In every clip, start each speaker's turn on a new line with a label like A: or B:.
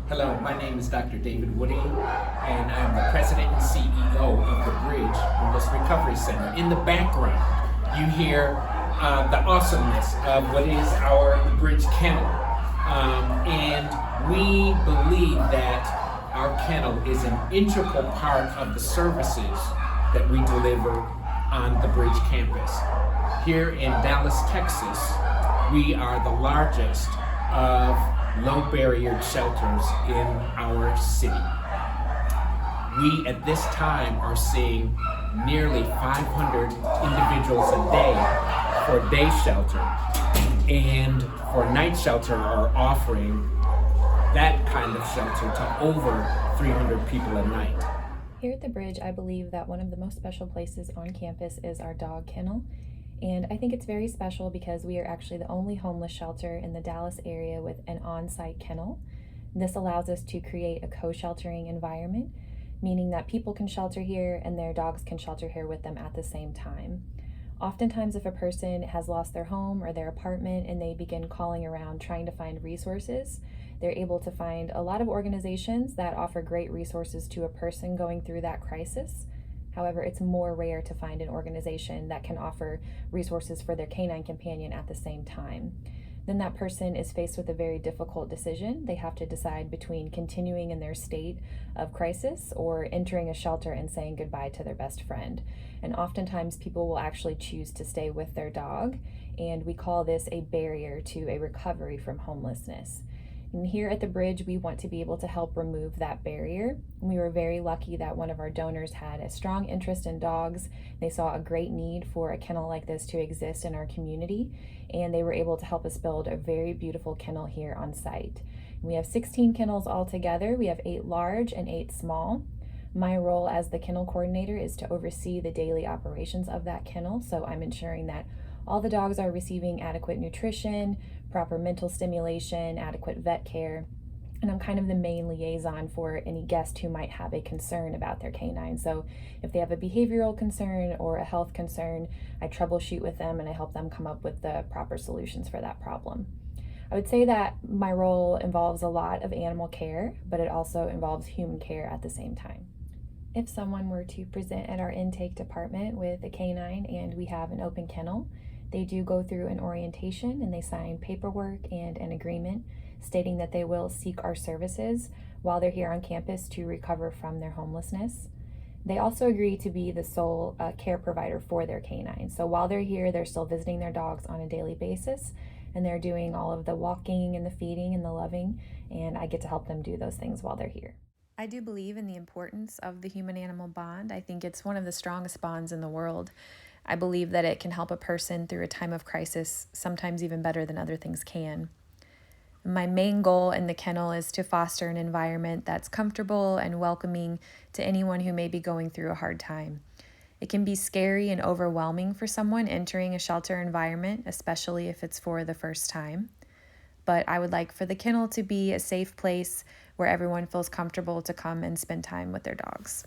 A: Hello, my name is Dr. David Woody, and I'm the president and CEO of the Bridge Homeless Recovery Center. In the background, you hear the awesomeness of what is our Bridge kennel. And we believe that our kennel is an integral part of the services that we deliver on the Bridge campus. Here in Dallas, Texas, we are the largest of low barrier shelters in our city. We at this time are seeing nearly 500 individuals a day for day shelter, and for night shelter are offering that kind of shelter to over 300 people a night.
B: Here at the Bridge, I believe that one of the most special places on campus is our dog kennel. And I think it's very special because we are actually the only homeless shelter in the Dallas area with an on-site kennel. This allows us to create a co-sheltering environment, meaning that people can shelter here and their dogs can shelter here with them at the same time. Oftentimes, if a person has lost their home or their apartment and they begin calling around trying to find resources, they're able to find a lot of organizations that offer great resources to a person going through that crisis. However, it's more rare to find an organization that can offer resources for their canine companion at the same time. Then that person is faced with a very difficult decision. They have to decide between continuing in their state of crisis or entering a shelter and saying goodbye to their best friend. And oftentimes people will actually choose to stay with their dog, and we call this a barrier to a recovery from homelessness. And here at the Bridge, we want to be able to help remove that barrier. We were very lucky that one of our donors had a strong interest in dogs. They saw a great need for a kennel like this to exist in our community, and they were able to help us build a very beautiful kennel here on site. We have 16 kennels altogether. We have 8 large and 8 small. My role as the kennel coordinator is to oversee the daily operations of that kennel, so I'm ensuring that all the dogs are receiving adequate nutrition, proper mental stimulation, adequate vet care, and I'm kind of the main liaison for any guest who might have a concern about their canine. So if they have a behavioral concern or a health concern, I troubleshoot with them and I help them come up with the proper solutions for that problem. I would say that my role involves a lot of animal care, but it also involves human care at the same time. If someone were to present at our intake department with a canine and we have an open kennel, they do go through an orientation and they sign paperwork and an agreement stating that they will seek our services while they're here on campus to recover from their homelessness. They also agree to be the sole care provider for their canine. So while they're here, they're still visiting their dogs on a daily basis, and they're doing all of the walking and the feeding and the loving, and I get to help them do those things while they're here. I do believe in the importance of the human-animal bond. I think it's one of the strongest bonds in the world. I believe that it can help a person through a time of crisis, sometimes even better than other things can. My main goal in the kennel is to foster an environment that's comfortable and welcoming to anyone who may be going through a hard time. It can be scary and overwhelming for someone entering a shelter environment, especially if it's for the first time. But I would like for the kennel to be a safe place where everyone feels comfortable to come and spend time with their dogs.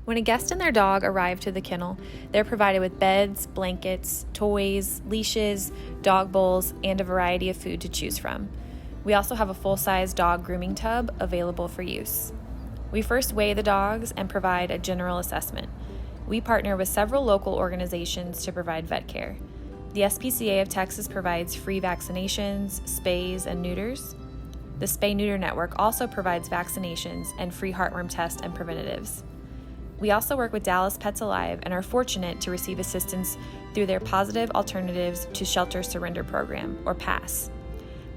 B: When a guest and their dog arrive to the kennel, they're provided with beds, blankets, toys, leashes, dog bowls, and a variety of food to choose from. We also have a full-size dog grooming tub available for use. We first weigh the dogs and provide a general assessment. We partner with several local organizations to provide vet care. The SPCA of Texas provides free vaccinations, spays, and neuters. The Spay-Neuter Network also provides vaccinations and free heartworm tests and preventatives. We also work with Dallas Pets Alive and are fortunate to receive assistance through their Positive Alternatives to Shelter Surrender program, or PASS.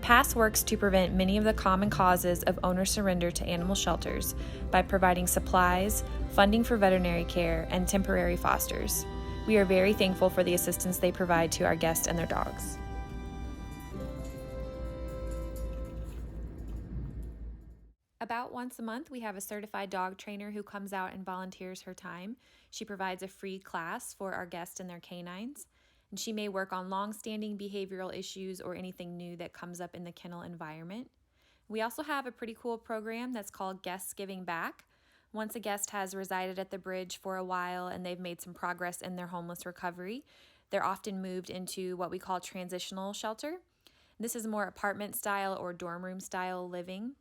B: PASS works to prevent many of the common causes of owner surrender to animal shelters by providing supplies, funding for veterinary care, and temporary fosters. We are very thankful for the assistance they provide to our guests and their dogs. About once a month, we have a certified dog trainer who comes out and volunteers her time. She provides a free class for our guests and their canines, and she may work on long-standing behavioral issues or anything new that comes up in the kennel environment. We also have a pretty cool program that's called Guests Giving Back. Once a guest has resided at the Bridge for a while and they've made some progress in their homeless recovery, they're often moved into what we call transitional shelter. This is more apartment style or dorm room style living.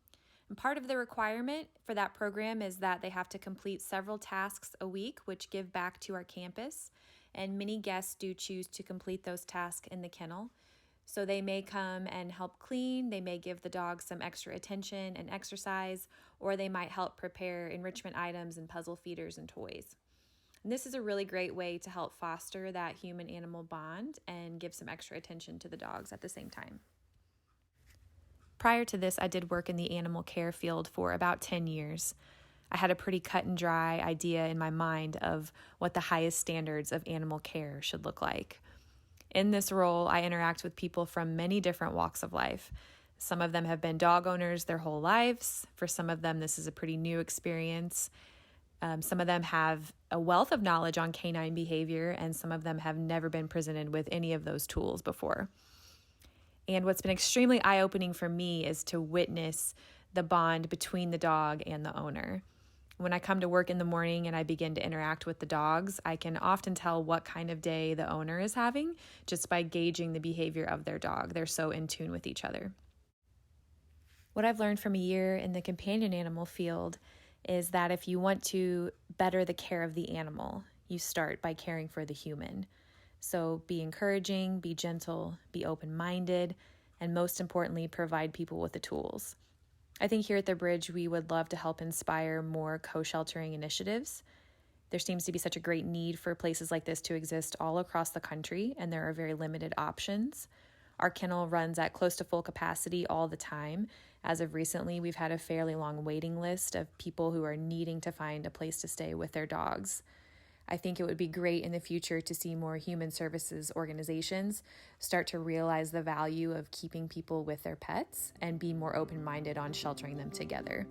B: And part of the requirement for that program is that they have to complete several tasks a week, which give back to our campus. And many guests do choose to complete those tasks in the kennel. So they may come and help clean, they may give the dog some extra attention and exercise, or they might help prepare enrichment items and puzzle feeders and toys. And this is a really great way to help foster that human-animal bond and give some extra attention to the dogs at the same time. Prior to this, I did work in the animal care field for about 10 years. I had a pretty cut and dry idea in my mind of what the highest standards of animal care should look like. In this role, I interact with people from many different walks of life. Some of them have been dog owners their whole lives. For some of them, this is a pretty new experience. Some of them have a wealth of knowledge on canine behavior, and some of them have never been presented with any of those tools before. And what's been extremely eye-opening for me is to witness the bond between the dog and the owner. When I come to work in the morning and I begin to interact with the dogs, I can often tell what kind of day the owner is having just by gauging the behavior of their dog. They're so in tune with each other. What I've learned from a year in the companion animal field is that if you want to better the care of the animal, you start by caring for the human. So be encouraging, be gentle, be open-minded, and most importantly, provide people with the tools. I think here at the Bridge, we would love to help inspire more co-sheltering initiatives. There seems to be such a great need for places like this to exist all across the country, and there are very limited options. Our kennel runs at close to full capacity all the time. As of recently, we've had a fairly long waiting list of people who are needing to find a place to stay with their dogs. I think it would be great in the future to see more human services organizations start to realize the value of keeping people with their pets and be more open-minded on sheltering them together.